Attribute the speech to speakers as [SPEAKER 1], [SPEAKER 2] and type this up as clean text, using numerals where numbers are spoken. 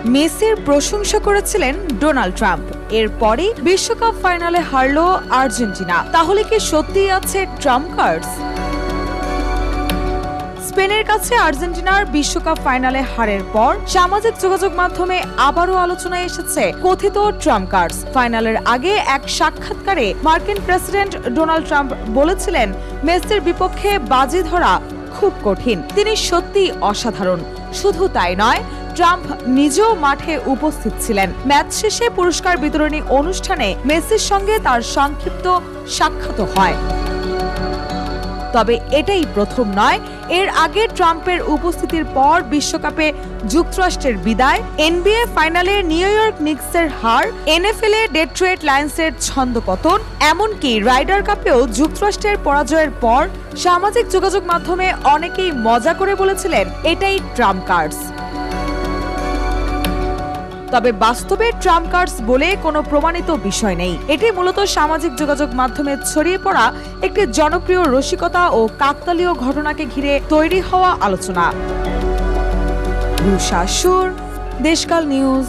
[SPEAKER 1] মেসির প্রশংসা করেছিলেন ডোনাল্ড ট্রাম্প। এরপরই বিশ্বকাপ ফাইনালে হারল আর্জেন্টিনা। তাহলে কি সত্যিই আছে ট্রাম্প কার্ডস? স্পেনের কাছে আর্জেন্টিনার বিশ্বকাপ ফাইনালে হারের পর সামাজিক যোগাযোগ মাধ্যমে আবারও আলোচনায় এসেছে কথিত ট্রাম্প কার্ডস। ফাইনালের আগে এক সাক্ষাৎকারে মার্কিন প্রেসিডেন্ট ডোনাল্ড ট্রাম্প বলেছিলেন, মেসির বিপক্ষে বাজি ধরা খুব কঠিন। তিনি সত্যিই অসাধারণ। শুধু তাই নয়, ট্রাম্প নিজেও মাঠে উপস্থিত ছিলেন। ম্যাচ শেষে পুরস্কার বিতরণী অনুষ্ঠানে মেসির সঙ্গে তার সংক্ষিপ্ত সাক্ষাৎ হয়। তবে এটাই প্রথম নয়। এর আগে ট্রাম্পের উপস্থিতির পর বিশ্বকাপে যুক্তরাষ্ট্রের বিদায়, এনবিএ ফাইনালে নিউ ইয়র্ক নিক্সের হার, এনএফএল-এ ডেট্রয়েট লায়ন্সের ছন্দপতন, এমনকি রাইডার কাপেও যুক্তরাষ্ট্রের পরাজয়ের পর সামাজিক যোগাযোগ মাধ্যমে অনেকেই মজা করে বলেছিলেন এটাই ট্রাম্প কার্ডস। তবে বাস্তবে ট্রাম্প কার্ডস বলে কোনো প্রমাণিত বিষয় নেই। এটি মূলত সামাজিক যোগাযোগ মাধ্যমে ছড়িয়ে পড়া একটি জনপ্রিয় রসিকতা ও কাকতালীয় ঘটনাকে ঘিরে তৈরি হওয়া আলোচনা। রুশা সুর, দেশকাল নিউজ।